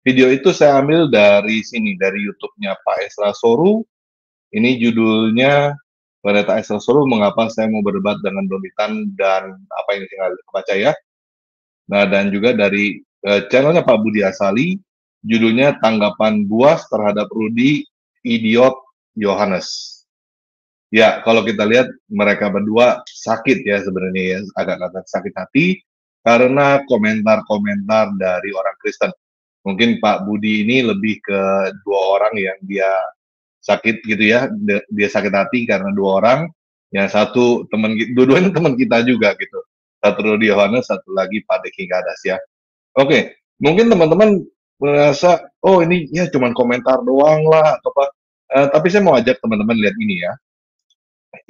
Video itu saya ambil dari sini, dari YouTube-nya Pak Esra Soru. Ini judulnya Pendeta Esra Soru, Mengapa Saya Mau Berdebat dengan Domitan dan apa yang saya baca ya. Nah, dan juga dari channelnya Pak Budi Asali, judulnya Tanggapan Buas Terhadap Rudi Idiot Yohanes. Ya, kalau kita lihat mereka berdua sakit ya sebenarnya ya, agak-agak sakit hati karena komentar-komentar dari orang Kristen. Mungkin Pak Budi ini lebih ke dua orang yang dia sakit gitu ya, dia sakit hati karena dua orang, yang satu teman, dua-duanya teman kita juga gitu. Satu Rudi Yohanes, satu lagi Pak Deki Gadas ya. Oke, mungkin teman-teman merasa, oh ini ya cuman komentar doang lah, atau apa. Tapi saya mau ajak teman-teman lihat ini ya.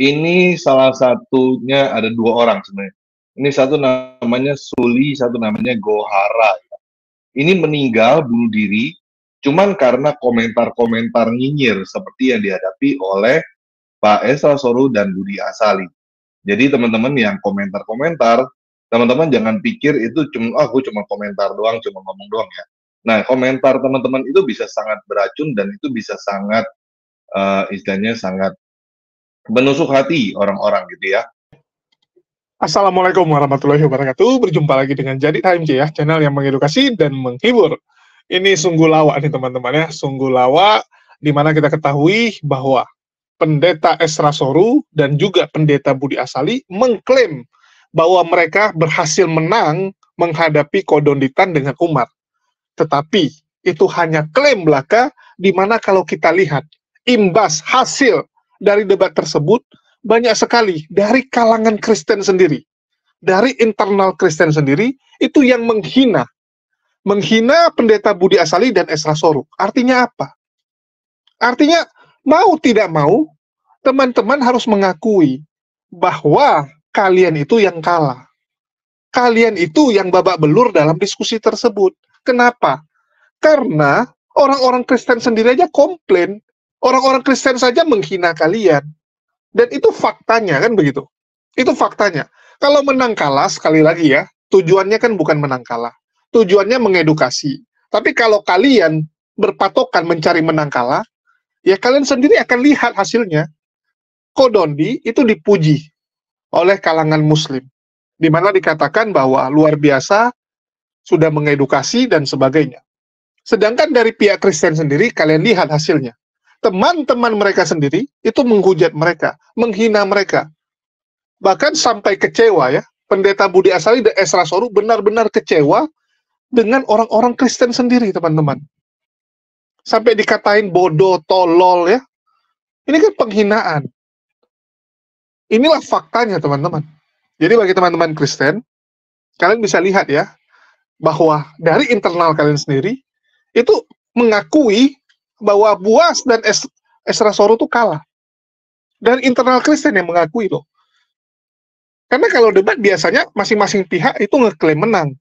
Ini salah satunya ada dua orang sebenarnya. Ini satu namanya Suli, satu namanya Gohara. Ini meninggal bunuh diri, cuman karena komentar-komentar nyinyir seperti yang dihadapi oleh Pak Esra Soru dan Budi Asali. Jadi teman-teman yang komentar-komentar, teman-teman jangan pikir itu cuma, gue cuma komentar doang, cuma ngomong doang ya. Nah, komentar teman-teman itu bisa sangat beracun dan itu bisa sangat, istilahnya sangat menusuk hati orang-orang gitu ya. Assalamualaikum warahmatullahi wabarakatuh. Berjumpa lagi dengan Jadi HMJ ya, channel yang mengedukasi dan menghibur. Ini sungguh lawak nih teman-teman ya, sungguh lawak, di mana kita ketahui bahwa Pendeta Esra Soru dan juga Pendeta Budi Asali mengklaim bahwa mereka berhasil menang menghadapi Kodonditan dengan umat. Tetapi itu hanya klaim belaka, di mana kalau kita lihat imbas hasil dari debat tersebut, banyak sekali dari kalangan Kristen sendiri, dari internal Kristen sendiri, itu yang menghina Pendeta Budi Asali dan Esra Soru. Artinya apa? Artinya, mau tidak mau, teman-teman harus mengakui bahwa kalian itu yang kalah. Kalian itu yang babak belur dalam diskusi tersebut. Kenapa? Karena orang-orang Kristen sendiri aja komplain, orang-orang Kristen saja menghina kalian. Dan itu faktanya, kan begitu. Itu faktanya. Kalau menang kalah, sekali lagi ya, tujuannya kan bukan menang kalah. Tujuannya mengedukasi. Tapi kalau kalian berpatokan mencari menang kalah, ya kalian sendiri akan lihat hasilnya. Kodondi itu dipuji oleh kalangan muslim. Di mana dikatakan bahwa luar biasa, sudah mengedukasi, dan sebagainya. Sedangkan dari pihak Kristen sendiri, kalian lihat hasilnya. Teman-teman mereka sendiri itu menghujat mereka, menghina mereka. Bahkan sampai kecewa ya, Pendeta Budi Asali dan Esra Soru benar-benar kecewa dengan orang-orang Kristen sendiri, teman-teman. Sampai dikatain bodoh, tolol ya. Ini kan penghinaan. Inilah faktanya, teman-teman. Jadi bagi teman-teman Kristen, kalian bisa lihat ya, bahwa dari internal kalian sendiri, itu mengakui bahwa Buas dan Esra Soru itu kalah. Dan internal Kristen yang mengakui loh. Karena kalau debat biasanya masing-masing pihak itu ngeklaim menang.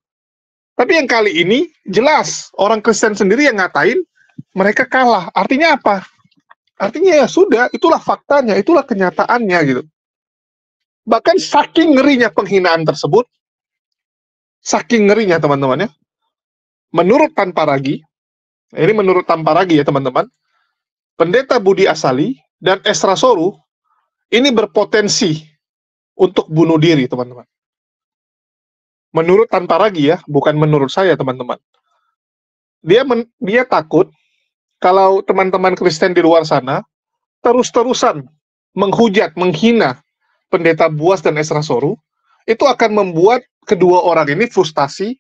Tapi yang kali ini jelas orang Kristen sendiri yang ngatain mereka kalah. Artinya apa? Artinya ya sudah, itulah faktanya, itulah kenyataannya gitu. Bahkan saking ngerinya penghinaan tersebut, saking ngerinya teman-teman ya, menurut Tanpa Ragi, ini menurut Tanpa Ragi ya teman-teman, Pendeta Budi Asali dan Esra Soru ini berpotensi untuk bunuh diri, teman-teman. Menurut Tanpa Ragi ya, bukan menurut saya, teman-teman. Dia takut kalau teman-teman Kristen di luar sana terus-terusan menghujat, menghina Pendeta Buas dan Esra Soru, itu akan membuat kedua orang ini frustasi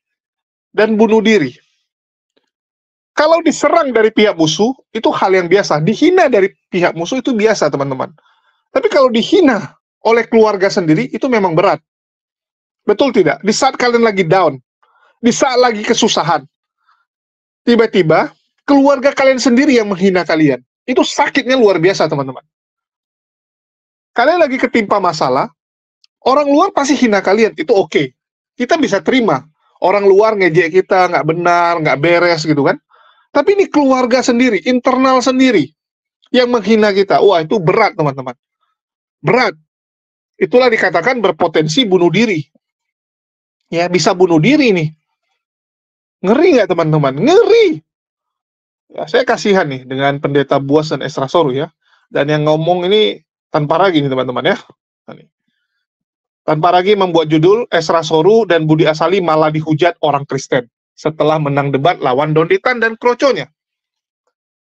dan bunuh diri. Kalau diserang dari pihak musuh, itu hal yang biasa. Dihina dari pihak musuh itu biasa, teman-teman. Tapi kalau dihina oleh keluarga sendiri, itu memang berat. Betul tidak? Di saat kalian lagi down, di saat lagi kesusahan, tiba-tiba keluarga kalian sendiri yang menghina kalian. Itu sakitnya luar biasa, teman-teman. Kalian lagi ketimpa masalah, orang luar pasti hina kalian, itu oke. Kita bisa terima. Orang luar ngejek kita, nggak benar, nggak beres gitu kan. Tapi ini keluarga sendiri, internal sendiri, yang menghina kita. Wah, itu berat, teman-teman. Berat. Itulah dikatakan berpotensi bunuh diri. Ya, bisa bunuh diri nih. Ngeri nggak, teman-teman? Ngeri. Ya, saya kasihan nih dengan Pendeta Buas dan Esra Soru ya. Dan yang ngomong ini tanpa ragi nih teman-teman ya. Nah, nih. Tanpa ragi membuat judul Esra Soru dan Budi Asali malah dihujat orang Kristen setelah menang debat lawan Donditan dan Kroconya.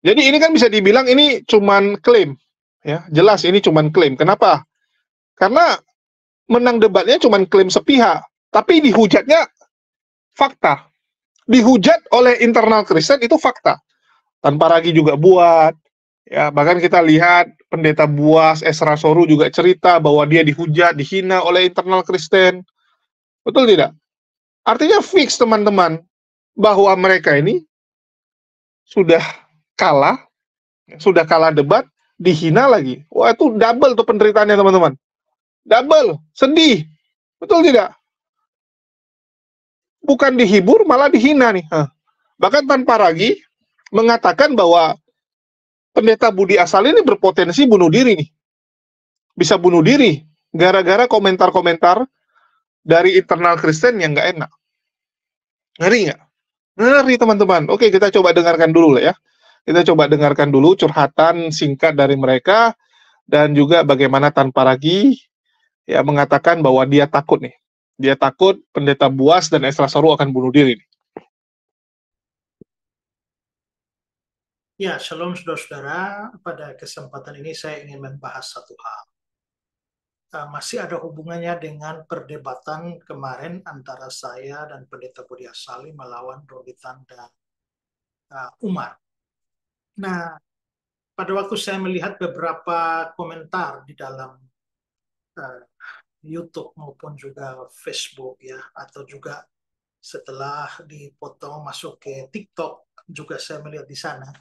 Jadi ini kan bisa dibilang ini cuman klaim ya. Jelas ini cuman klaim. Kenapa? Karena menang debatnya cuman klaim sepihak, tapi dihujatnya fakta. Dihujat oleh internal Kristen itu fakta. Tanpa ragi juga buat. Ya, bahkan kita lihat Pendeta Buas, Esra Soru juga cerita bahwa dia dihujat, dihina oleh internal Kristen. Betul tidak? Artinya fix teman-teman bahwa mereka ini sudah kalah, sudah kalah debat, dihina lagi. Wah, itu double tuh penderitaannya teman-teman. Double, sedih. Betul tidak? Bukan dihibur, malah dihina nih. Bahkan tanpa ragi mengatakan bahwa Pendeta Budi Asali ini berpotensi bunuh diri nih. Bisa bunuh diri gara-gara komentar-komentar dari internal Kristen yang nggak enak. Ngeri nggak? Ngeri teman-teman. Oke, kita coba dengarkan dulu lah ya. Kita coba dengarkan dulu curhatan singkat dari mereka dan juga bagaimana tanpa ragi ya mengatakan bahwa dia takut nih. Dia takut Pendeta Buas dan Esra Soru akan bunuh diri nih. Ya, shalom saudara-saudara. Pada kesempatan ini saya ingin membahas satu hal. Masih ada hubungannya dengan perdebatan kemarin antara saya dan Pendeta Budi Asali melawan Donditan dan Umar. Nah, pada waktu saya melihat beberapa komentar di dalam YouTube maupun juga Facebook ya, atau juga setelah dipotong masuk ke TikTok juga saya melihat di sana.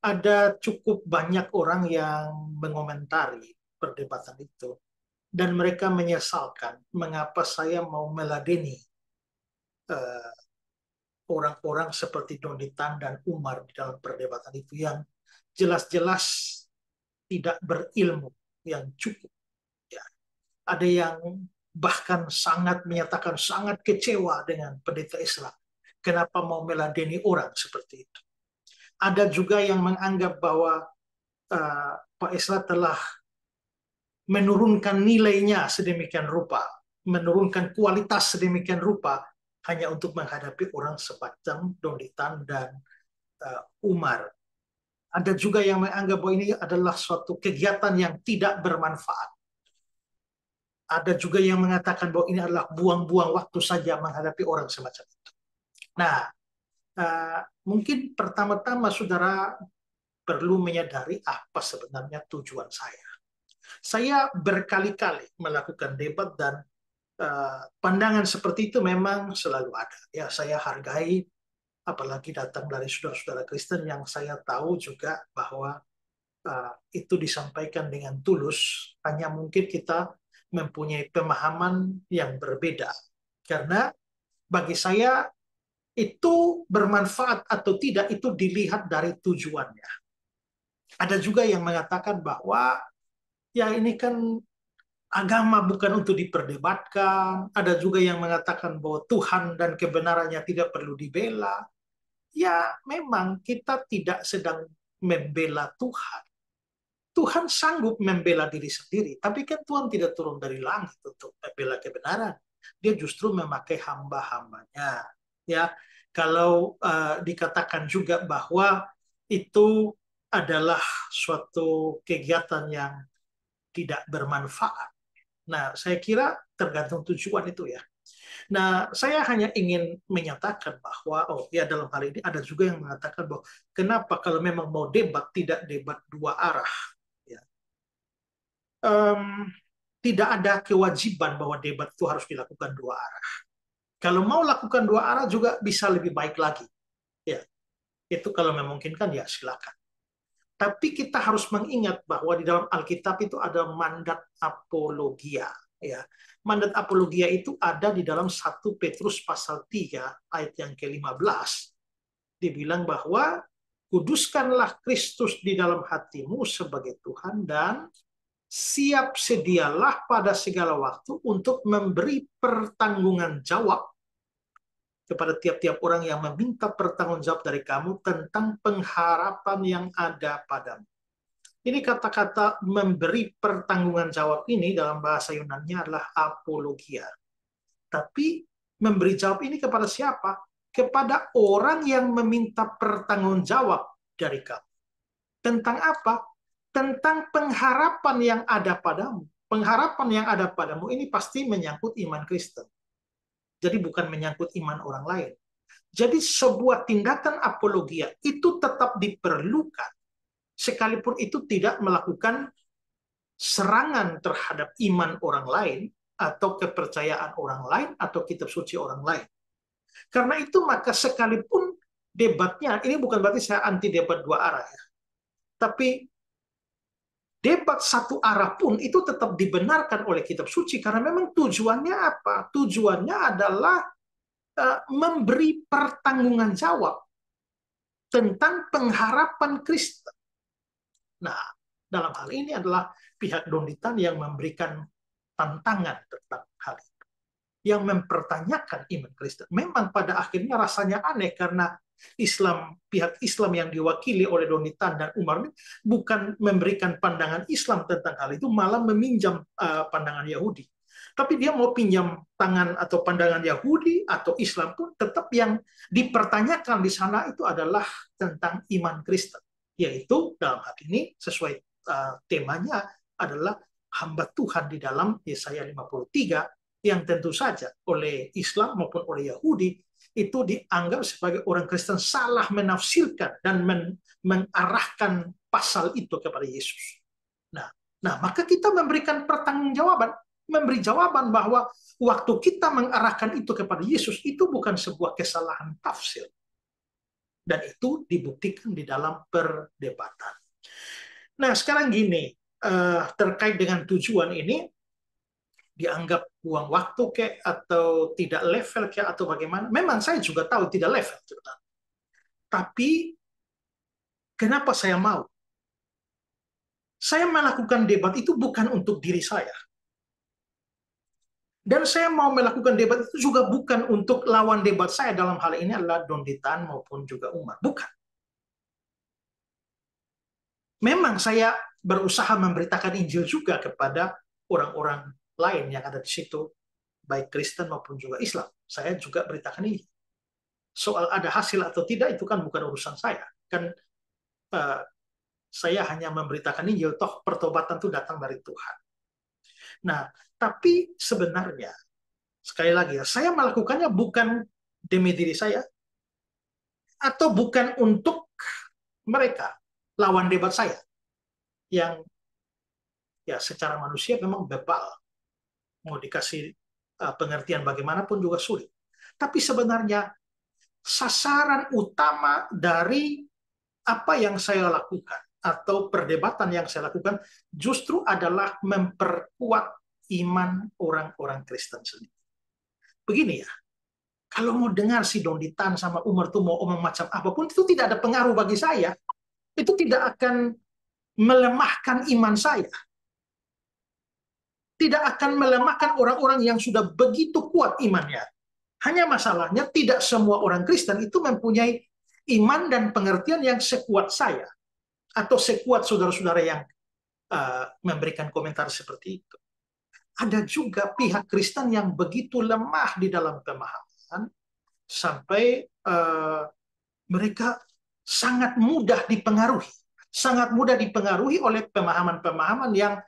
Ada cukup banyak orang yang mengomentari perdebatan itu dan mereka menyesalkan mengapa saya mau meladeni orang-orang seperti Donditan dan Umar di dalam perdebatan itu yang jelas-jelas tidak berilmu yang cukup. Ya. Ada yang bahkan sangat menyatakan sangat kecewa dengan Pendeta Islam. Kenapa mau meladeni orang seperti itu? Ada juga yang menganggap bahwa Pak Islam telah menurunkan nilainya sedemikian rupa, menurunkan kualitas sedemikian rupa hanya untuk menghadapi orang semacam Donditan dan Umar. Ada juga yang menganggap bahwa ini adalah suatu kegiatan yang tidak bermanfaat. Ada juga yang mengatakan bahwa ini adalah buang-buang waktu saja menghadapi orang semacam itu. Nah, mungkin pertama-tama saudara perlu menyadari apa sebenarnya tujuan saya. Saya berkali-kali melakukan debat dan pandangan seperti itu memang selalu ada. Ya, saya hargai, apalagi datang dari saudara-saudara Kristen yang saya tahu juga bahwa itu disampaikan dengan tulus. Hanya mungkin kita mempunyai pemahaman yang berbeda. Karena bagi saya itu bermanfaat atau tidak itu dilihat dari tujuannya. Ada juga yang mengatakan bahwa ya ini kan agama bukan untuk diperdebatkan. Ada juga yang mengatakan bahwa Tuhan dan kebenarannya tidak perlu dibela. Ya memang kita tidak sedang membela Tuhan. Tuhan sanggup membela diri sendiri, tapi kan Tuhan tidak turun dari langit untuk membela kebenaran. Dia justru memakai hamba-hambanya. Ya, kalau dikatakan juga bahwa itu adalah suatu kegiatan yang tidak bermanfaat. Nah, saya kira tergantung tujuan itu ya. Nah, saya hanya ingin menyatakan bahwa, oh ya dalam hal ini ada juga yang mengatakan bahwa kenapa kalau memang mau debat, tidak debat dua arah. Ya. Tidak ada kewajiban bahwa debat itu harus dilakukan dua arah. Kalau mau lakukan dua arah juga bisa lebih baik lagi. Ya, itu kalau memungkinkan ya silakan. Tapi kita harus mengingat bahwa di dalam Alkitab itu ada mandat apologia. Ya. Mandat apologia itu ada di dalam 1 Petrus pasal 3 ayat yang ke-15. Dibilang bahwa kuduskanlah Kristus di dalam hatimu sebagai Tuhan dan siap sedialah pada segala waktu untuk memberi pertanggungan jawab kepada tiap-tiap orang yang meminta pertanggungjawab dari kamu tentang pengharapan yang ada padamu. Ini kata-kata memberi pertanggungan jawab ini dalam bahasa Yunani adalah apologia. Tapi memberi jawab ini kepada siapa? Kepada orang yang meminta pertanggungjawab dari kamu. Tentang apa? Tentang pengharapan yang ada padamu. Pengharapan yang ada padamu ini pasti menyangkut iman Kristen. Jadi bukan menyangkut iman orang lain. Jadi sebuah tindakan apologia itu tetap diperlukan, sekalipun itu tidak melakukan serangan terhadap iman orang lain, atau kepercayaan orang lain, atau kitab suci orang lain. Karena itu maka sekalipun debatnya, ini bukan berarti saya anti debat dua arah ya, tapi debat satu arah pun itu tetap dibenarkan oleh kitab suci, karena memang tujuannya apa? Tujuannya adalah memberi pertanggungan jawab tentang pengharapan Kristen. Nah, dalam hal ini adalah pihak Donditan yang memberikan tantangan tentang hal itu, yang mempertanyakan iman Kristen. Memang pada akhirnya rasanya aneh karena pihak Islam yang diwakili oleh Donditan dan Umar bukan memberikan pandangan Islam tentang hal itu, malah meminjam pandangan Yahudi. Tapi dia mau pinjam tangan atau pandangan Yahudi atau Islam pun tetap yang dipertanyakan di sana itu adalah tentang iman Kristen. Yaitu dalam hal ini sesuai temanya adalah hamba Tuhan di dalam Yesaya 53 yang tentu saja oleh Islam maupun oleh Yahudi itu dianggap sebagai orang Kristen salah menafsirkan dan mengarahkan pasal itu kepada Yesus. Nah, maka kita memberikan pertanggungjawaban, memberi jawaban bahwa waktu kita mengarahkan itu kepada Yesus itu bukan sebuah kesalahan tafsir. Dan itu dibuktikan di dalam perdebatan. Nah, sekarang gini, terkait dengan tujuan ini, dianggap buang waktu kek atau tidak level kek atau bagaimana. Memang saya juga tahu tidak level. Tapi kenapa saya mau? Saya melakukan debat itu bukan untuk diri saya. Dan saya mau melakukan debat itu juga bukan untuk lawan debat saya, dalam hal ini adalah Donditan maupun juga Umar. Bukan. Memang saya berusaha memberitakan Injil juga kepada orang-orang lain yang ada di situ, baik Kristen maupun juga Islam. Saya juga beritakan ini. Soal ada hasil atau tidak itu kan bukan urusan saya. Kan saya hanya memberitakan Injil, toh pertobatan itu datang dari Tuhan. Nah, tapi sebenarnya sekali lagi ya, saya melakukannya bukan demi diri saya atau bukan untuk mereka lawan debat saya yang ya secara manusia memang bebal, mau dikasih pengertian bagaimanapun juga sulit. Tapi sebenarnya sasaran utama dari apa yang saya lakukan atau perdebatan yang saya lakukan justru adalah memperkuat iman orang-orang Kristen sendiri. Begini ya, kalau mau dengar si Donditan sama Umar tuh mau omong macam apapun, itu tidak ada pengaruh bagi saya. Itu tidak akan melemahkan iman saya. Tidak akan melemahkan orang-orang yang sudah begitu kuat imannya. Hanya masalahnya tidak semua orang Kristen itu mempunyai iman dan pengertian yang sekuat saya. Atau sekuat saudara-saudara yang memberikan komentar seperti itu. Ada juga pihak Kristen yang begitu lemah di dalam pemahaman sampai mereka sangat mudah dipengaruhi oleh pemahaman-pemahaman yang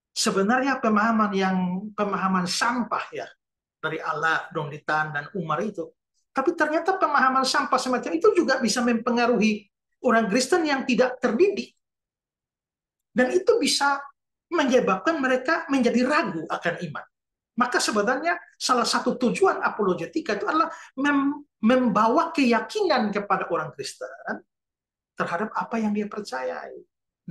sebenarnya pemahaman sampah ya dari Allah, Donditan dan Umar itu. Tapi ternyata pemahaman sampah semacam itu juga bisa mempengaruhi orang Kristen yang tidak terdidik. Dan itu bisa menyebabkan mereka menjadi ragu akan iman. Maka sebenarnya salah satu tujuan apologetika itu adalah membawa keyakinan kepada orang Kristen terhadap apa yang dia percayai.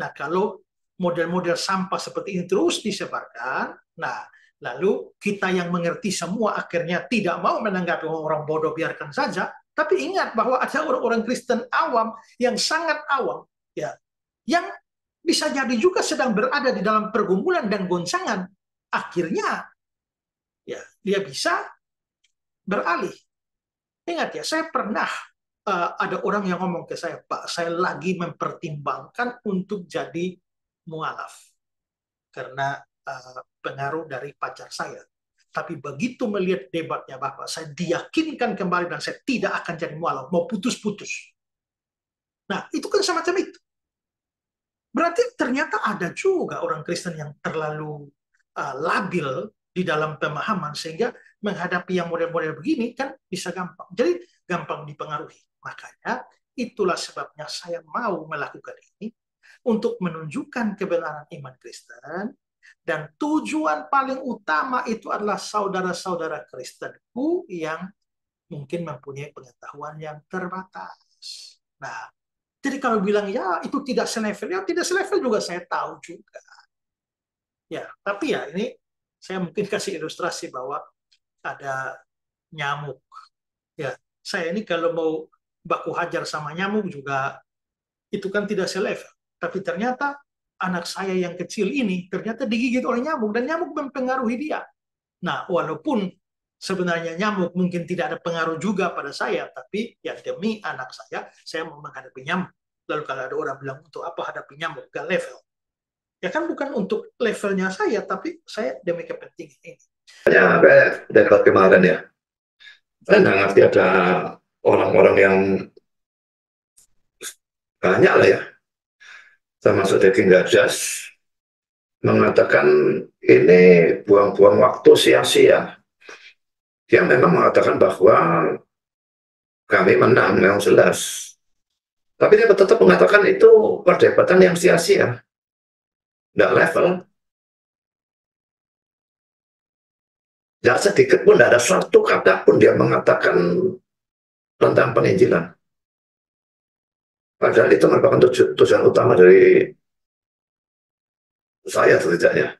Nah, kalau model-model sampah seperti ini terus disebarkan, nah, lalu kita yang mengerti semua akhirnya tidak mau menanggapi orang bodoh, biarkan saja. Tapi ingat bahwa ada orang-orang Kristen awam yang sangat awam, ya, yang bisa jadi juga sedang berada di dalam pergumulan dan goncangan. Akhirnya, ya, dia bisa beralih Ingat ya, saya pernah ada orang yang ngomong ke saya, Pak, saya lagi mempertimbangkan untuk jadi mualaf karena pengaruh dari pacar saya. Tapi begitu melihat debatnya Bapak, saya diyakinkan kembali dan saya tidak akan jadi mualaf, mau putus-putus. Nah, itu kan semacam itu. Berarti ternyata ada juga orang Kristen yang terlalu labil di dalam pemahaman sehingga menghadapi yang model-model begini kan bisa gampang. Jadi gampang dipengaruhi. Makanya itulah sebabnya saya mau melakukan ini untuk menunjukkan kebenaran iman Kristen, dan tujuan paling utama itu adalah saudara-saudara Kristenku yang mungkin mempunyai pengetahuan yang terbatas. Nah, jadi kalau bilang ya itu tidak selevel, ya tidak selevel juga saya tahu juga. Ya, tapi ya ini saya mungkin kasih ilustrasi bahwa ada nyamuk. Ya, saya ini kalau mau baku hajar sama nyamuk juga itu kan tidak selevel. Tapi ternyata anak saya yang kecil ini ternyata digigit oleh nyamuk dan nyamuk mempengaruhi dia. Nah, walaupun sebenarnya nyamuk mungkin tidak ada pengaruh juga pada saya, tapi ya demi anak saya mau menghadapi nyamuk. Lalu kalau ada orang bilang untuk apa hadapi nyamuk, gak level. Ya kan bukan untuk levelnya saya, tapi saya demi kepentingan ini. Ya, kayak debat kemarin ya. Saya nggak ngerti ada orang-orang yang banyak lah ya, termasuk Daging Gajas, mengatakan ini buang-buang waktu sia-sia. Dia memang mengatakan bahwa kami menang, memang jelas. Tapi dia tetap mengatakan itu perdebatan yang sia-sia. Nggak level. Nggak sedikit pun, nggak ada satu kata pun dia mengatakan tentang penginjilan. Padahal itu merupakan tujuan utama dari saya setidaknya.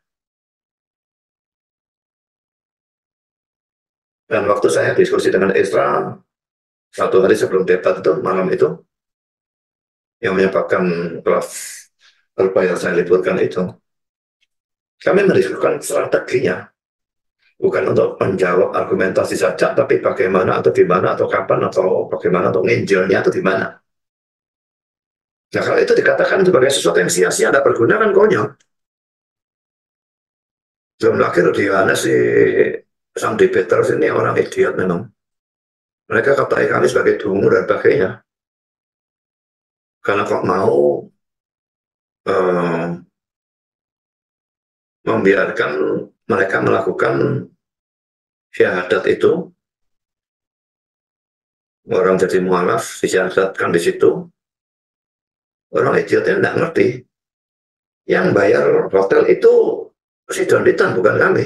Dan waktu saya diskusi dengan Isra, satu hari sebelum debat itu, malam itu, yang menyebabkan kelas berbayar saya liburkan itu, kami mendiskusikan strateginya. Bukan untuk menjawab argumentasi saja, tapi bagaimana atau di mana atau kapan atau bagaimana atau nginjilnya atau di mana. Nah, kalau itu dikatakan sebagai sesuatu yang sia-sia, tidak berguna, kan konyol. Belum lagi di Yohanes si sang debater ini orang idiot memang. Mereka katai kami sebagai dungu dan sebagainya. Karena kok mau membiarkan mereka melakukan syahadat itu, orang jadi mualaf disyahadatkan di situ. Orang idiotnya tidak ngerti. Yang bayar hotel itu si Donitan, bukan kami.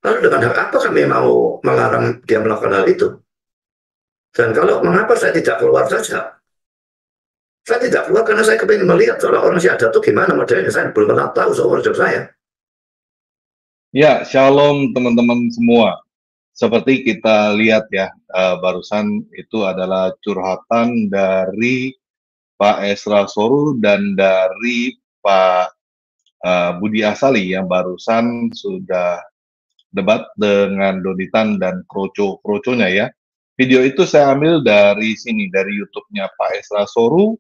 Lalu dengan hak apa kami mau melarang dia melakukan hal itu? Dan kalau mengapa saya tidak keluar saja? Saya tidak keluar karena saya kepingin melihat kalau orang syahadat itu gimana modelnya. Saya belum pernah tahu seumur hidup saya. Ya, shalom teman-teman semua. Seperti kita lihat ya, barusan itu adalah curhatan dari Pak Esra Soru dan dari Pak Budi Asali yang barusan sudah debat dengan Donitan dan kroco-kroconya ya. Video itu saya ambil dari sini, dari YouTube-nya Pak Esra Soru.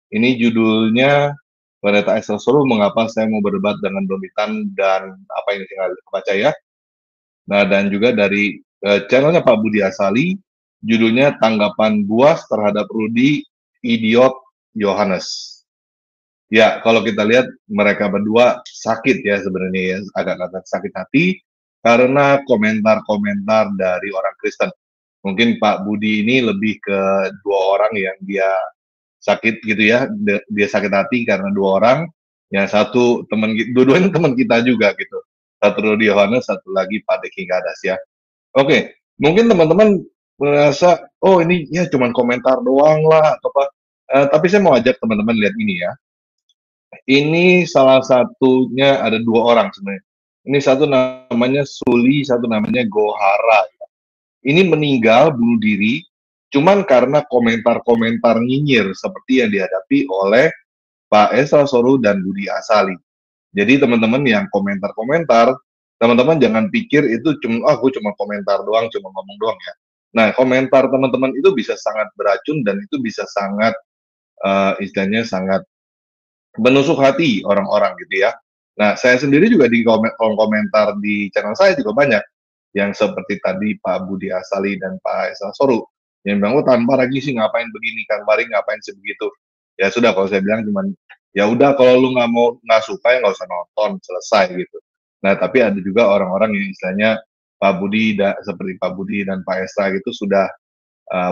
Ini judulnya Pendeta Esra Soru, mengapa saya mau berdebat dengan Donitan dan apa yang tinggal baca ya. Nah, dan juga dari channelnya Pak Budi Asali, judulnya Tanggapan Buas terhadap Rudi Idiot Yohanes. Ya, kalau kita lihat mereka berdua sakit ya sebenarnya ya, agak-agak sakit hati karena komentar-komentar dari orang Kristen. Mungkin Pak Budi ini lebih ke dua orang yang dia sakit gitu ya, dia sakit hati karena dua orang, yang satu teman, dua-duanya teman kita juga gitu. Satu Rudi Yohanes, satu lagi Pak Daging Gajas ya. Oke, mungkin teman-teman merasa, oh ini ya cuman komentar doang lah, atau apa. Tapi saya mau ajak teman-teman lihat ini ya. Ini salah satunya, ada dua orang sebenarnya. Ini satu namanya Suli, satu namanya Gohara. Ini meninggal bunuh diri, cuman karena komentar-komentar nyinyir seperti yang dihadapi oleh Pak Esra Soru dan Budi Asali. Jadi teman-teman yang komentar-komentar, teman-teman jangan pikir itu cuma, gue cuma komentar doang, cuma ngomong doang ya. Nah, komentar teman-teman itu bisa sangat beracun dan itu bisa sangat istilahnya sangat menusuk hati orang-orang gitu ya. Nah, saya sendiri juga di kolom komentar di channel saya juga banyak yang seperti tadi Pak Budi Asali dan Pak Esa Soru yang bilang, oh tanpa lagi sih ngapain begini, kan Mari ngapain sebegitu. Ya sudah, kalau saya bilang cuman ya udah, kalau lu nggak suka ya nggak usah nonton, selesai gitu. Nah, tapi ada juga orang-orang yang istilahnya Pak Budi seperti Pak Budi dan Pak Esa gitu sudah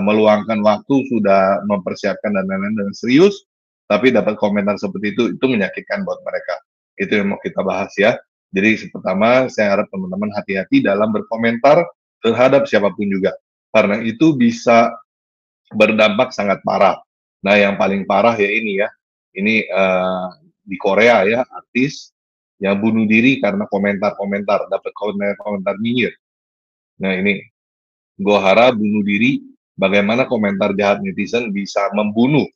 meluangkan waktu, sudah mempersiapkan dan lain-lain dengan serius, tapi dapat komentar seperti itu menyakitkan buat mereka. Itu yang mau kita bahas ya. Jadi pertama, saya harap teman-teman hati-hati dalam berkomentar terhadap siapapun juga, karena itu bisa berdampak sangat parah. Nah, yang paling parah ya ini ya, ini di Korea ya, artis yang bunuh diri karena komentar-komentar, dapat komentar nyinyir. Nah ini, Gohara bunuh diri, bagaimana komentar jahat netizen bisa membunuh.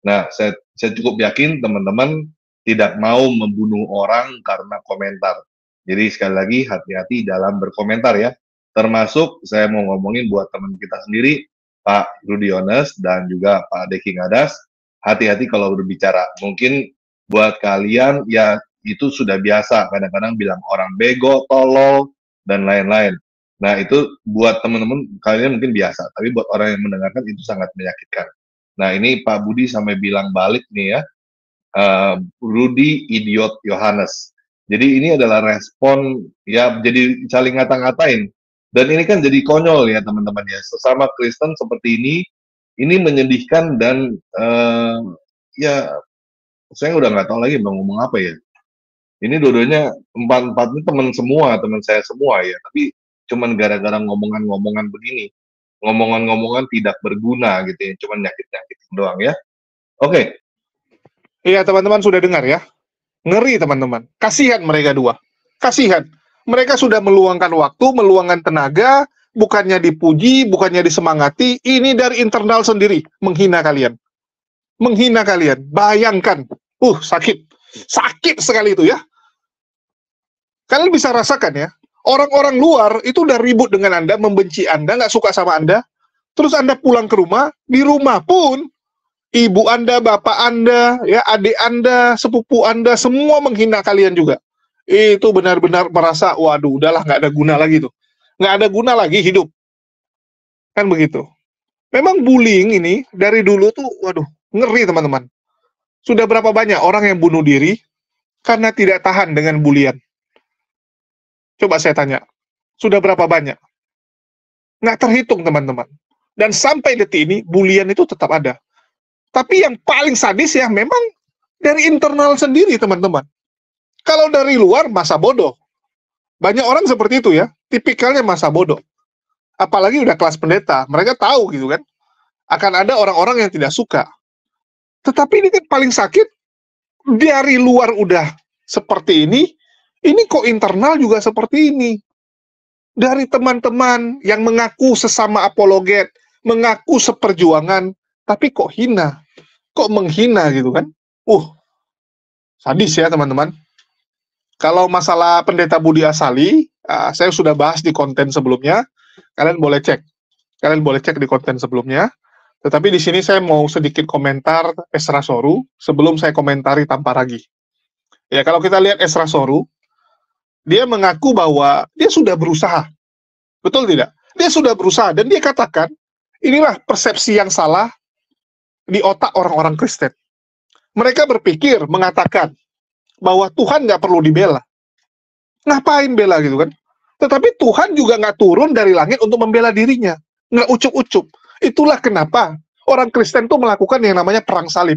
Nah, saya cukup yakin teman-teman tidak mau membunuh orang karena komentar. Jadi sekali lagi hati-hati dalam berkomentar ya. Termasuk saya mau ngomongin buat teman kita sendiri, Pak Rudiones dan juga Pak Deki Ngadas, hati-hati kalau berbicara. Mungkin buat kalian ya itu sudah biasa, kadang-kadang bilang orang bego, tolol, dan lain-lain. Nah, itu buat teman-teman kalian mungkin biasa, tapi buat orang yang mendengarkan itu sangat menyakitkan. Nah, ini Pak Budi sampai bilang balik nih ya, Rudy idiot Yohanes. Jadi ini adalah respon ya, jadi saling ngata-ngatain. Dan ini kan jadi konyol ya teman-teman ya, sesama Kristen seperti ini menyedihkan dan ya saya udah nggak tahu lagi mau ngomong apa ya. Ini dua-duanya empat ini teman saya semua ya, tapi cuman gara-gara ngomongan-ngomongan begini, ngomongan-ngomongan tidak berguna gitu ya, cuman nyakit-nyakitin doang ya. Oke. Iya, teman-teman sudah dengar ya. Ngeri, teman-teman. Kasihan mereka dua. Kasihan. Mereka sudah meluangkan waktu, meluangkan tenaga, bukannya dipuji, bukannya disemangati, ini dari internal sendiri, menghina kalian. Menghina kalian. Bayangkan. Sakit. Sakit sekali itu ya. Kalian bisa rasakan ya. Orang-orang luar itu udah ribut dengan Anda, membenci Anda, nggak suka sama Anda. Terus Anda pulang ke rumah, di rumah pun ibu Anda, bapak Anda, ya adik Anda, sepupu Anda, semua menghina kalian juga. Itu benar-benar merasa, waduh, udahlah, nggak ada guna lagi tuh. Nggak ada guna lagi hidup. Kan begitu. Memang bullying ini, dari dulu tuh, waduh, ngeri teman-teman. Sudah berapa banyak orang yang bunuh diri karena tidak tahan dengan bulian? Coba saya tanya, sudah berapa banyak? Nggak terhitung teman-teman. Dan sampai detik ini, bulian itu tetap ada. Tapi yang paling sadis ya memang dari internal sendiri, teman-teman. Kalau dari luar, masa bodoh. Banyak orang seperti itu ya, tipikalnya masa bodoh. Apalagi udah kelas pendeta, mereka tahu gitu kan, akan ada orang-orang yang tidak suka. Tetapi ini kan paling sakit, dari luar udah seperti ini kok internal juga seperti ini. Dari teman-teman yang mengaku sesama apologet, mengaku seperjuangan, tapi kok hina. Kok menghina gitu kan? Sadis ya teman-teman. Kalau masalah pendeta Budi Asali, saya sudah bahas di konten sebelumnya. Kalian boleh cek. Kalian boleh cek di konten sebelumnya. Tetapi di sini saya mau sedikit komentar Esra Soru sebelum saya komentari tanpa ragi. Ya, kalau kita lihat Esra Soru, dia mengaku bahwa dia sudah berusaha. Betul tidak? Dia sudah berusaha dan dia katakan, inilah persepsi yang salah di otak orang-orang Kristen. Mereka berpikir, mengatakan bahwa Tuhan nggak perlu dibela. Ngapain bela gitu kan? Tetapi Tuhan juga nggak turun dari langit untuk membela dirinya. Nggak ucup-ucup. Itulah kenapa orang Kristen itu melakukan yang namanya perang salib.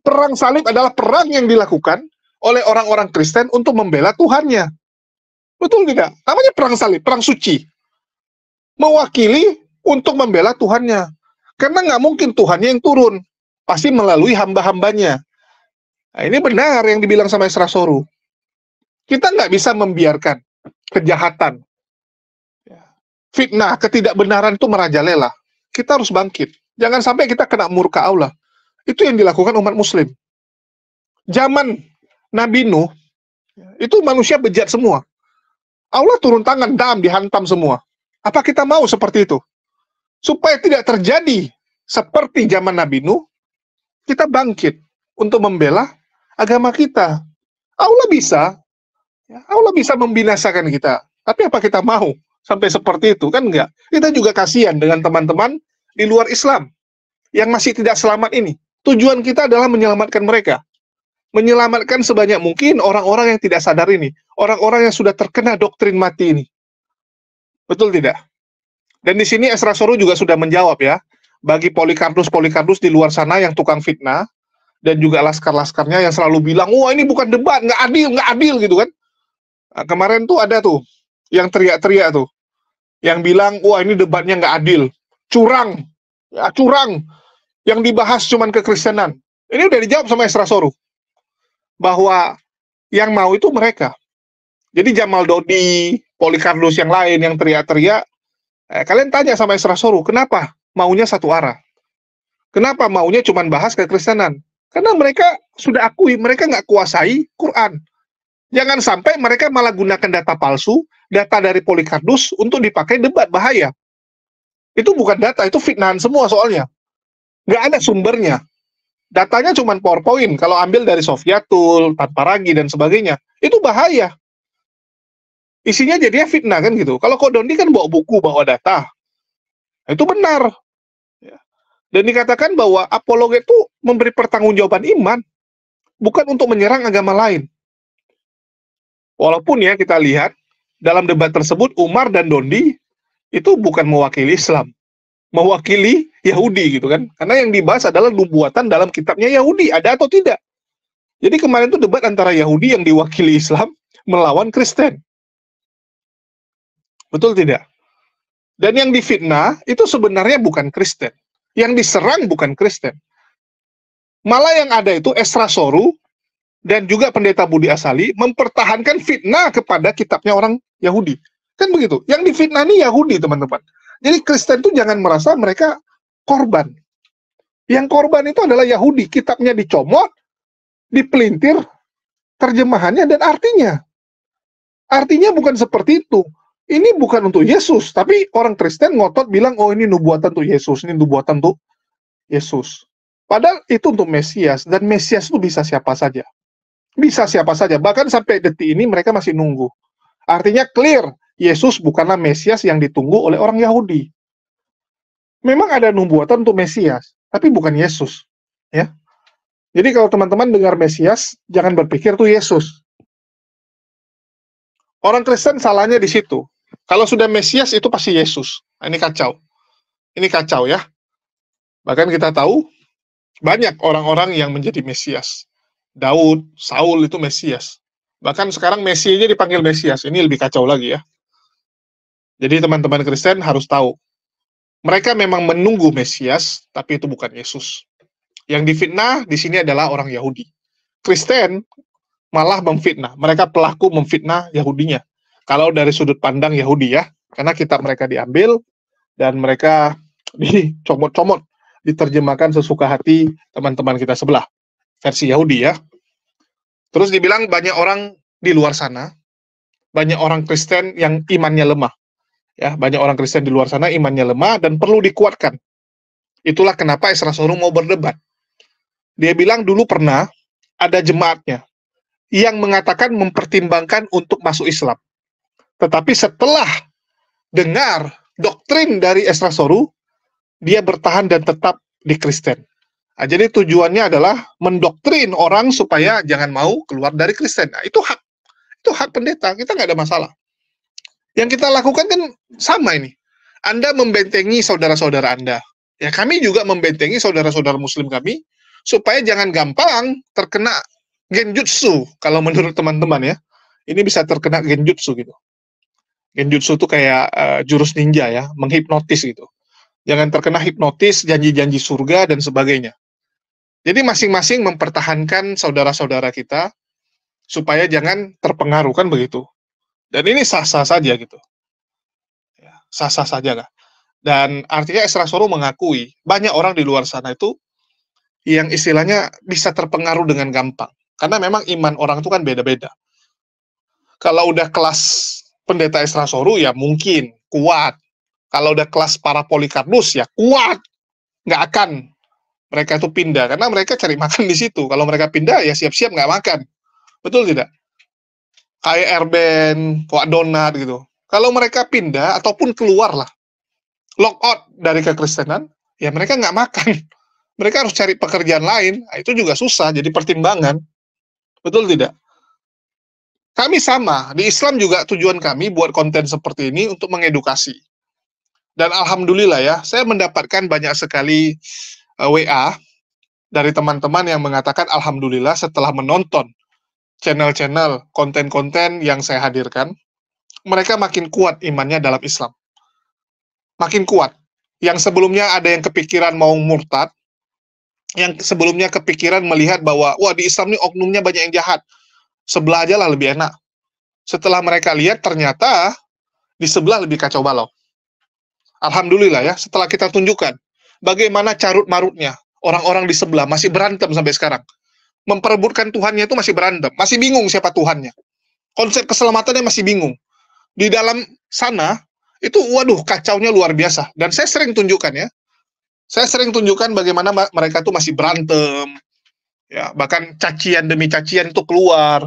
Perang salib adalah perang yang dilakukan oleh orang-orang Kristen untuk membela Tuhannya. Betul tidak? Namanya perang salib, perang suci. Mewakili untuk membela Tuhannya. Karena nggak mungkin Tuhannya yang turun. Pasti melalui hamba-hambanya. Nah, ini benar yang dibilang sama Esra Soru. Kita nggak bisa membiarkan kejahatan, fitnah, ketidakbenaran itu merajalela. Kita harus bangkit. Jangan sampai kita kena murka Allah. Itu yang dilakukan umat muslim. Zaman Nabi Nuh, itu manusia bejat semua. Allah turun tangan, dihantam semua. Apa kita mau seperti itu? supaya tidak terjadi seperti zaman Nabi Nuh, kita bangkit untuk membela agama kita. Allah bisa, ya, Allah bisa membinasakan kita. Tapi apa kita mau sampai seperti itu? Kan enggak. Kita juga kasihan dengan teman-teman di luar Islam yang masih tidak selamat ini. Tujuan kita adalah menyelamatkan mereka. Menyelamatkan sebanyak mungkin orang-orang yang tidak sadar ini. Orang-orang yang sudah terkena doktrin mati ini. Betul tidak? Dan di sini Esra Soru juga sudah menjawab ya. Bagi Polikarpus di luar sana yang tukang fitnah, dan juga laskar-laskarnya yang selalu bilang, wah ini bukan debat, nggak adil gitu kan. Nah, kemarin tuh ada tuh, yang teriak-teriak tuh. Yang bilang, wah ini debatnya nggak adil. Curang. Ya, curang. Yang dibahas cuman kekristenan. Ini udah dijawab sama Esra Soru. Bahwa yang mau itu mereka. Jadi Jamal Dodi, Polikarpus yang lain yang teriak-teriak, kalian tanya sama Esra Soru, kenapa maunya satu arah? Kenapa maunya cuma bahas kekristenan? Karena mereka sudah akui, mereka nggak kuasai Quran. Jangan sampai mereka malah gunakan data palsu, data dari Polikarpus untuk dipakai debat, bahaya. Itu bukan data, itu fitnahan semua soalnya. Nggak ada sumbernya. Datanya cuma PowerPoint, kalau ambil dari Sofiatul, tanpa ragi, dan sebagainya. Itu bahaya. Isinya jadinya fitnah kan gitu. Kalau Ko Dondi kan bawa buku, bawa data. Itu benar. Dan dikatakan bahwa apologet itu memberi pertanggungjawaban iman, bukan untuk menyerang agama lain. Walaupun ya kita lihat, dalam debat tersebut, Umar dan Dondi itu bukan mewakili Islam. Mewakili Yahudi gitu kan. Karena yang dibahas adalah nubuatan dalam kitabnya Yahudi, ada atau tidak. Jadi kemarin itu debat antara Yahudi yang diwakili Islam melawan Kristen. Betul tidak? Dan yang difitnah itu sebenarnya bukan Kristen. Yang diserang bukan Kristen. Malah yang ada itu Esra Soru dan juga Pendeta Budi Asali mempertahankan fitnah kepada kitabnya orang Yahudi. Kan begitu. Yang difitnah ini Yahudi, teman-teman. Jadi Kristen itu jangan merasa mereka korban. Yang korban itu adalah Yahudi. Kitabnya dicomot, dipelintir, terjemahannya dan artinya. Artinya bukan seperti itu. Ini bukan untuk Yesus, tapi orang Kristen ngotot bilang, oh ini nubuatan untuk Yesus, ini nubuatan untuk Yesus. Padahal itu untuk Mesias, dan Mesias itu bisa siapa saja. Bisa siapa saja, bahkan sampai detik ini mereka masih nunggu. Artinya clear, Yesus bukanlah Mesias yang ditunggu oleh orang Yahudi. Memang ada nubuatan untuk Mesias, tapi bukan Yesus. Ya. Jadi kalau teman-teman dengar Mesias, jangan berpikir itu Yesus. Orang Kristen salahnya di situ. Kalau sudah Mesias itu pasti Yesus. Nah, ini kacau. Ini kacau ya. Bahkan kita tahu banyak orang-orang yang menjadi Mesias. Daud, Saul itu Mesias. Bahkan sekarang Mesianya dipanggil Mesias. Ini lebih kacau lagi ya. Jadi teman-teman Kristen harus tahu. Mereka memang menunggu Mesias, tapi itu bukan Yesus. Yang difitnah di sini adalah orang Yahudi. Kristen malah memfitnah. Mereka pelaku memfitnah Yahudinya. Kalau dari sudut pandang Yahudi ya, karena kitab mereka diambil dan mereka dicomot-comot, diterjemahkan sesuka hati teman-teman kita sebelah, versi Yahudi ya. Terus dibilang banyak orang di luar sana, banyak orang Kristen yang imannya lemah. Ya, banyak orang Kristen di luar sana imannya lemah dan perlu dikuatkan. Itulah kenapa Esra Soru mau berdebat. Dia bilang dulu pernah ada jemaatnya yang mengatakan mempertimbangkan untuk masuk Islam. Tetapi setelah dengar doktrin dari Esra Soru, dia bertahan dan tetap di Kristen. Nah, jadi tujuannya adalah mendoktrin orang supaya jangan mau keluar dari Kristen. Nah, itu hak pendeta, kita nggak ada masalah. Yang kita lakukan kan sama ini. Anda membentengi saudara-saudara Anda. Ya, kami juga membentengi saudara-saudara Muslim kami, supaya jangan gampang terkena genjutsu, kalau menurut teman-teman ya. Ini bisa terkena genjutsu gitu. Genjutsu itu kayak jurus ninja ya, menghipnotis gitu. Jangan terkena hipnotis, janji-janji surga, dan sebagainya. Jadi masing-masing mempertahankan saudara-saudara kita, supaya jangan terpengaruh, kan begitu. Dan ini sah-sah saja gitu. Ya, sah-sah saja lah. Dan artinya Esra Soru mengakui, banyak orang di luar sana itu, yang istilahnya bisa terpengaruh dengan gampang. Karena memang iman orang itu kan beda-beda. Kalau udah kelas pendeta Esra Soru ya mungkin kuat. kalau udah kelas para Polikarpus ya kuat, nggak akan mereka itu pindah, karena mereka cari makan di situ. Kalau mereka pindah ya siap-siap nggak makan, betul tidak? Kayak Erben, Wak Donat gitu. Kalau mereka pindah ataupun keluar lah, lock out dari kekristenan, ya mereka nggak makan. Mereka harus cari pekerjaan lain, nah, itu juga susah, jadi pertimbangan. Betul tidak? Kami sama, di Islam juga tujuan kami buat konten seperti ini untuk mengedukasi. Dan alhamdulillah ya, saya mendapatkan banyak sekali WA dari teman-teman yang mengatakan alhamdulillah setelah menonton channel-channel konten-konten yang saya hadirkan, mereka makin kuat imannya dalam Islam. Makin kuat. Yang sebelumnya ada yang kepikiran mau murtad, yang sebelumnya kepikiran melihat bahwa, wah di Islam ini oknumnya banyak yang jahat, sebelah aja lah lebih enak. Setelah mereka lihat, ternyata di sebelah lebih kacau balau. Alhamdulillah ya, setelah kita tunjukkan bagaimana carut-marutnya orang-orang di sebelah masih berantem sampai sekarang. Memperebutkan Tuhannya itu masih berantem, masih bingung siapa Tuhannya. Konsep keselamatannya masih bingung. Di dalam sana, itu waduh kacaunya luar biasa. Dan saya sering tunjukkan ya, saya sering tunjukkan bagaimana mereka tuh masih berantem, ya bahkan cacian demi cacian itu keluar,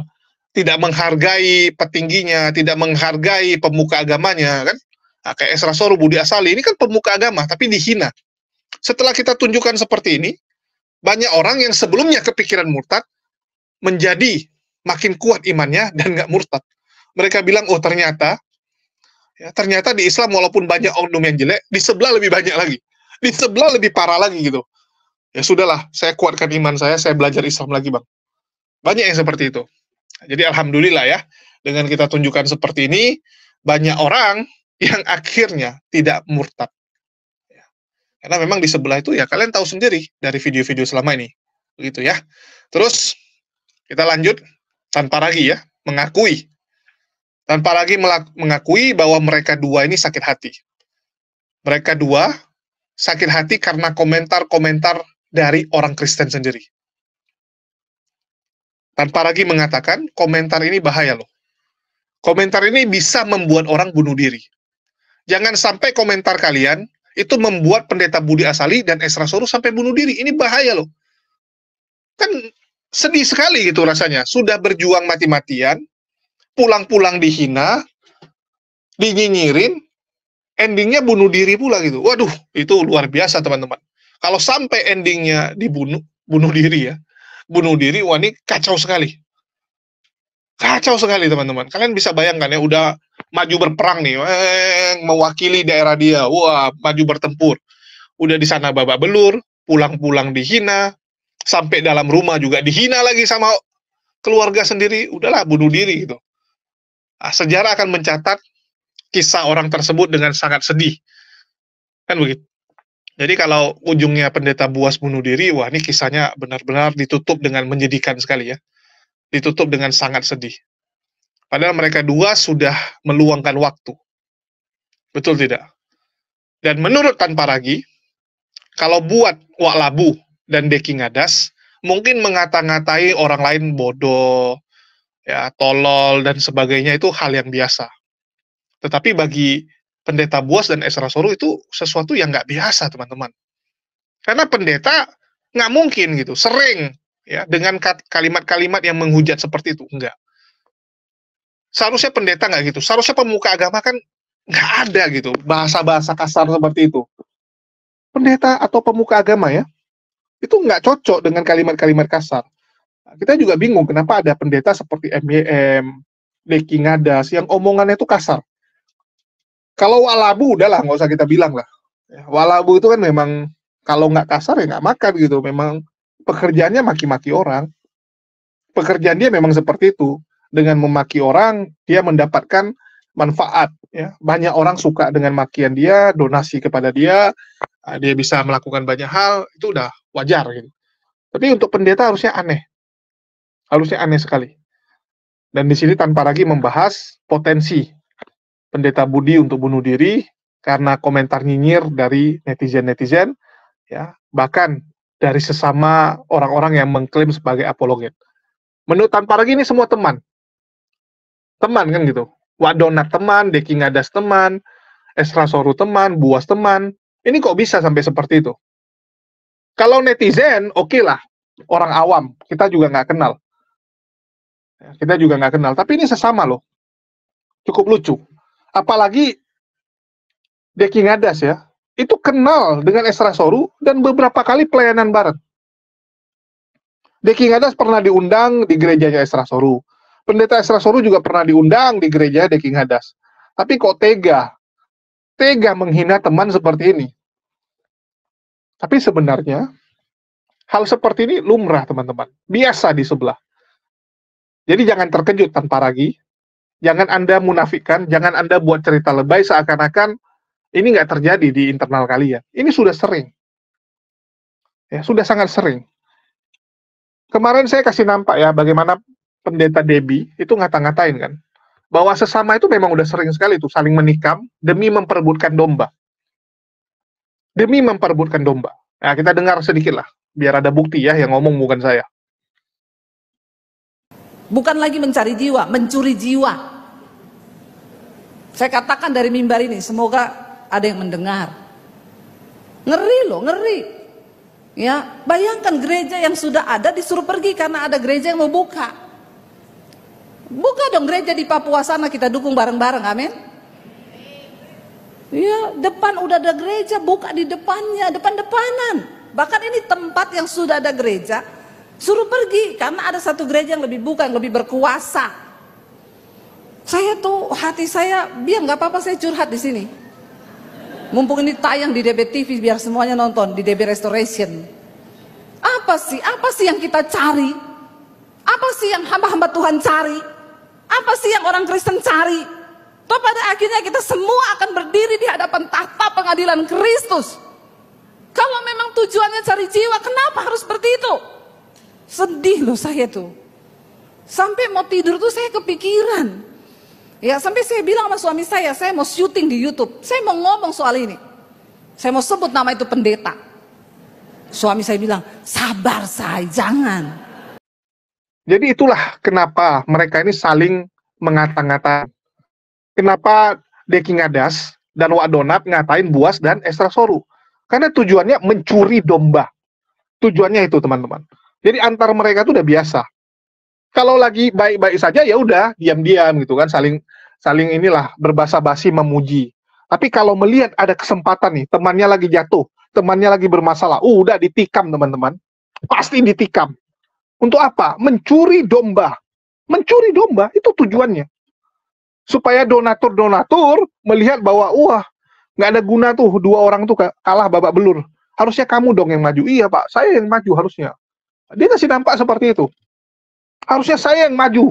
tidak menghargai petingginya, tidak menghargai pemuka agamanya, kan? Nah, kayak Esra Soru, Budi Asali, ini kan pemuka agama, tapi dihina. Setelah kita tunjukkan seperti ini, banyak orang yang sebelumnya kepikiran murtad, menjadi makin kuat imannya dan nggak murtad. Mereka bilang, oh ternyata di Islam walaupun banyak oknum yang jelek, di sebelah lebih banyak lagi. Di sebelah lebih parah lagi gitu. Ya sudahlah, saya kuatkan iman saya belajar Islam lagi bang. Banyak yang seperti itu. Jadi alhamdulillah ya, dengan kita tunjukkan seperti ini, banyak orang yang akhirnya tidak murtad. Karena memang di sebelah itu ya kalian tahu sendiri dari video-video selama ini. Begitu ya. Terus kita lanjut, tanpa lagi ya, mengakui. Tanpa lagi mengakui bahwa mereka dua ini sakit hati. Mereka dua sakit hati karena komentar-komentar dari orang Kristen sendiri. Tanpa lagi mengatakan, komentar ini bahaya loh. Komentar ini bisa membuat orang bunuh diri. Jangan sampai komentar kalian itu membuat Pendeta Budi Asali dan Esra Soru sampai bunuh diri. Ini bahaya loh. Kan sedih sekali gitu rasanya. Sudah berjuang mati-matian, pulang-pulang dihina, dinyinyirin, endingnya bunuh diri pula gitu. Waduh, itu luar biasa teman-teman. Kalau sampai endingnya bunuh diri ya, bunuh diri, wah ini kacau sekali. Kacau sekali teman-teman. Kalian bisa bayangkan ya, udah maju berperang nih, mewakili daerah dia, wah maju bertempur. Udah di sana babak belur, pulang-pulang dihina, sampai dalam rumah juga dihina lagi sama keluarga sendiri, udahlah bunuh diri gitu. Nah, sejarah akan mencatat kisah orang tersebut dengan sangat sedih. Kan begitu. Jadi kalau ujungnya Pendeta Buas bunuh diri, wah ini kisahnya benar-benar ditutup dengan menyedihkan sekali ya. Ditutup dengan sangat sedih. Padahal mereka dua sudah meluangkan waktu. Betul tidak? Dan menurut Tanpa Ragi, kalau buat Wak Labu dan Deki Ngadas, mungkin ngata-ngatai orang lain bodoh, ya tolol, dan sebagainya itu hal yang biasa. Tetapi bagi Pendeta Buas dan Esra Soru itu sesuatu yang nggak biasa, teman-teman. Karena pendeta nggak mungkin gitu, sering ya dengan kalimat-kalimat yang menghujat seperti itu. Enggak. Seharusnya pendeta nggak gitu. Seharusnya pemuka agama kan nggak ada gitu bahasa-bahasa kasar seperti itu. Pendeta atau pemuka agama ya, itu nggak cocok dengan kalimat-kalimat kasar. Nah, kita juga bingung kenapa ada pendeta seperti MYM, Deki Ngadas, yang omongannya itu kasar. Kalau Walabu udahlah, nggak usah kita bilang lah. Ya, Walabu itu kan memang kalau nggak kasar ya nggak makan gitu. Memang pekerjaannya maki-maki orang. Pekerjaan dia memang seperti itu. Dengan memaki orang, dia mendapatkan manfaat. Ya. Banyak orang suka dengan makian dia, donasi kepada dia, dia bisa melakukan banyak hal, itu udah wajar. Gitu. Tapi untuk pendeta harusnya aneh. Harusnya aneh sekali. Dan di sini Tanpa Ragi membahas potensi Pendeta Budi untuk bunuh diri karena komentar nyinyir dari netizen-netizen, ya, bahkan dari sesama orang-orang yang mengklaim sebagai apologet. Menurut Tanpa Ragi ini semua teman kan gitu. Wak Donat teman, Deki Ngadas teman, Esra Soru teman, Buas teman. Ini kok bisa sampai seperti itu? Kalau netizen, oke lah. Orang awam, kita juga nggak kenal. Kita juga nggak kenal. Tapi ini sesama loh. Cukup lucu. Apalagi Deki Ngadas ya. Itu kenal dengan Esra Soru dan beberapa kali pelayanan bareng. Deki Ngadas pernah diundang di gerejanya Esra Soru. Pendeta Esra Soru juga pernah diundang di gereja Deki Ngadas. Tapi kok tega menghina teman seperti ini. Tapi sebenarnya, hal seperti ini lumrah, teman-teman. Biasa di sebelah. Jadi jangan terkejut tanpa ragi. Jangan Anda munafikkan, jangan Anda buat cerita lebay seakan-akan ini nggak terjadi di internal kalian. Ini sudah sering. Ya, sudah sangat sering. Kemarin saya kasih nampak ya, bagaimana pendeta Debbie itu ngata-ngatain kan. Bahwa sesama itu memang udah sering sekali tuh saling menikam demi memperebutkan domba. Demi memperebutkan domba. Nah, kita dengar sedikit lah, biar ada bukti ya, yang ngomong bukan saya. Bukan lagi mencari jiwa, mencuri jiwa. Saya katakan dari mimbar ini, semoga ada yang mendengar. Ngeri loh, ngeri. Ya, bayangkan gereja yang sudah ada disuruh pergi karena ada gereja yang mau buka. Buka dong gereja di Papua sana, kita dukung bareng-bareng, amin. Ya, depan udah ada gereja, buka di depannya, depan-depanan. Bahkan ini tempat yang sudah ada gereja, suruh pergi karena ada satu gereja yang lebih buka, yang lebih berkuasa. Saya tuh hati saya, biar nggak apa-apa saya curhat di sini. Mumpung ini tayang di DB TV biar semuanya nonton di DB Restoration. Apa sih yang kita cari? Apa sih yang hamba-hamba Tuhan cari? Apa sih yang orang Kristen cari? Toh pada akhirnya kita semua akan berdiri di hadapan tahta pengadilan Kristus. Kalau memang tujuannya cari jiwa, kenapa harus seperti itu? Sedih loh saya tuh. Sampai mau tidur tuh saya kepikiran. Ya sampai saya bilang sama suami saya mau syuting di YouTube. Saya mau ngomong soal ini. Saya mau sebut nama itu pendeta. Suami saya bilang, sabar say, jangan. Jadi itulah kenapa mereka ini saling mengata-ngata. Kenapa Deki Ngadas dan Wak Donat ngatain Buas dan Esra Soru? Karena tujuannya mencuri domba. Tujuannya itu, teman-teman. Jadi antar mereka itu udah biasa. Kalau lagi baik-baik saja ya udah diam-diam gitu kan, saling inilah berbasa-basi memuji. Tapi kalau melihat ada kesempatan nih, temannya lagi jatuh, temannya lagi bermasalah, udah ditikam, teman-teman. Pasti ditikam. Untuk apa? Mencuri domba. Mencuri domba itu tujuannya. Supaya donatur melihat bahwa wah, nggak ada guna tuh dua orang tuh kalah babak belur. Harusnya kamu dong yang maju. Iya Pak, saya yang maju harusnya. Dia kasih nampak seperti itu. Harusnya saya yang maju.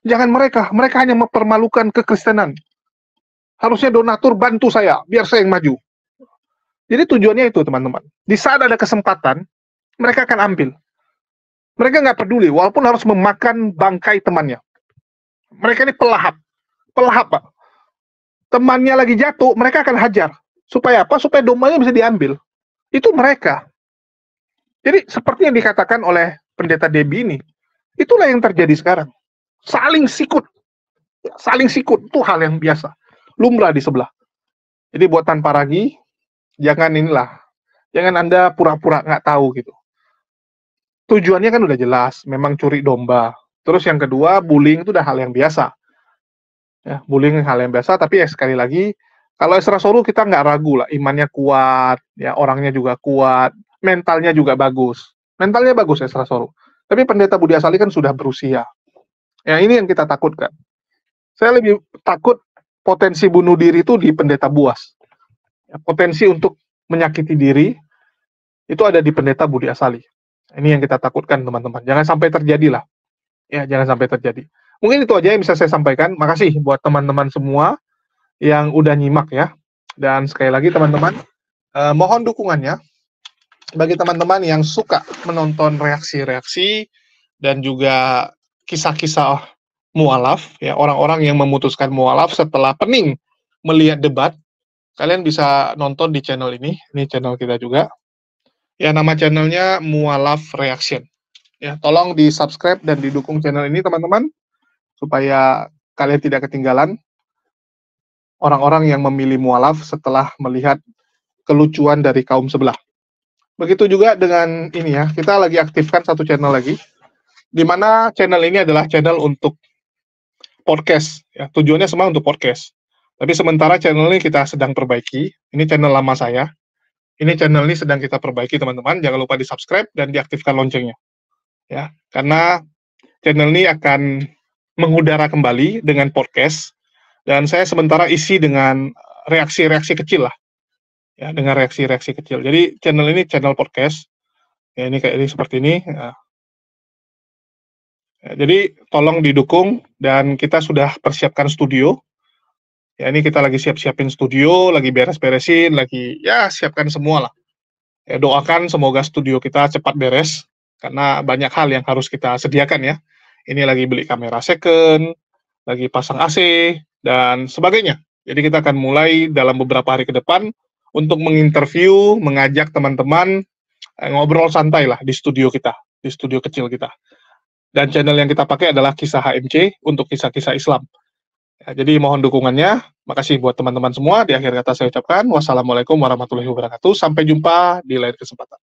Jangan mereka. Mereka hanya mempermalukan kekristenan. Harusnya donatur bantu saya, biar saya yang maju. Jadi tujuannya itu, teman-teman. Di saat ada kesempatan, mereka akan ambil. Mereka nggak peduli, walaupun harus memakan bangkai temannya. Mereka ini pelahap. Pelahap, Pak. Temannya lagi jatuh, mereka akan hajar. Supaya apa? Supaya dombanya bisa diambil. Itu mereka. Jadi seperti yang dikatakan oleh pendeta Debbie ini, itulah yang terjadi sekarang. Saling sikut. Saling sikut, itu hal yang biasa. Lumrah di sebelah. Jadi buat tanpa ragi, jangan Anda pura-pura nggak tahu gitu. Tujuannya kan udah jelas, memang curi domba. Terus yang kedua, bullying itu udah hal yang biasa. Ya, bullying hal yang biasa, tapi ya sekali lagi, kalau Esra Soru kita nggak ragu lah, imannya kuat, ya orangnya juga kuat, mentalnya juga bagus. Mentalnya bagus Esra Soru. Tapi pendeta Budi Asali kan sudah berusia. Ya ini yang kita takutkan. Saya lebih takut potensi bunuh diri itu di pendeta Buas. Ya, potensi untuk menyakiti diri itu ada di pendeta Budi Asali. Ini yang kita takutkan, teman-teman. Jangan sampai terjadi lah. Ya, jangan sampai terjadi. Mungkin itu aja yang bisa saya sampaikan. Makasih buat teman-teman semua yang udah nyimak ya. Dan sekali lagi teman-teman, mohon dukungannya bagi teman-teman yang suka menonton reaksi-reaksi dan juga kisah-kisah mualaf, ya orang-orang yang memutuskan mualaf setelah pening melihat debat. Kalian bisa nonton di channel ini channel kita juga. Ya, nama channelnya Mualaf Reaction. Ya, tolong di-subscribe dan didukung channel ini teman-teman supaya kalian tidak ketinggalan orang-orang yang memilih mualaf setelah melihat kelucuan dari kaum sebelah. Begitu juga dengan ini ya, kita lagi aktifkan satu channel lagi, di mana channel ini adalah channel untuk podcast, ya, tujuannya semua untuk podcast. Tapi sementara channel ini kita sedang perbaiki, ini channel lama saya, ini channel ini sedang kita perbaiki teman-teman, jangan lupa di-subscribe dan diaktifkan loncengnya. Ya, karena channel ini akan mengudara kembali dengan podcast, dan saya sementara isi dengan reaksi-reaksi kecil lah. Ya, dengan reaksi-reaksi kecil. Jadi channel ini channel podcast. Ya, ini kayak ini seperti ini. Ya. Ya, jadi tolong didukung dan kita sudah persiapkan studio. Ya, ini kita lagi siap-siapin studio, lagi beres-beresin, lagi ya siapkan semua lah. Ya, doakan semoga studio kita cepat beres karena banyak hal yang harus kita sediakan ya. Ini lagi beli kamera second, lagi pasang AC dan sebagainya. Jadi kita akan mulai dalam beberapa hari ke depan untuk menginterview, mengajak teman-teman ngobrol santai lah di studio kita, di studio kecil kita. Dan channel yang kita pakai adalah Kisah HMC untuk kisah-kisah Islam. Ya, jadi mohon dukungannya. Makasih buat teman-teman semua. Di akhir kata saya ucapkan wassalamualaikum warahmatullahi wabarakatuh. Sampai jumpa di lain kesempatan.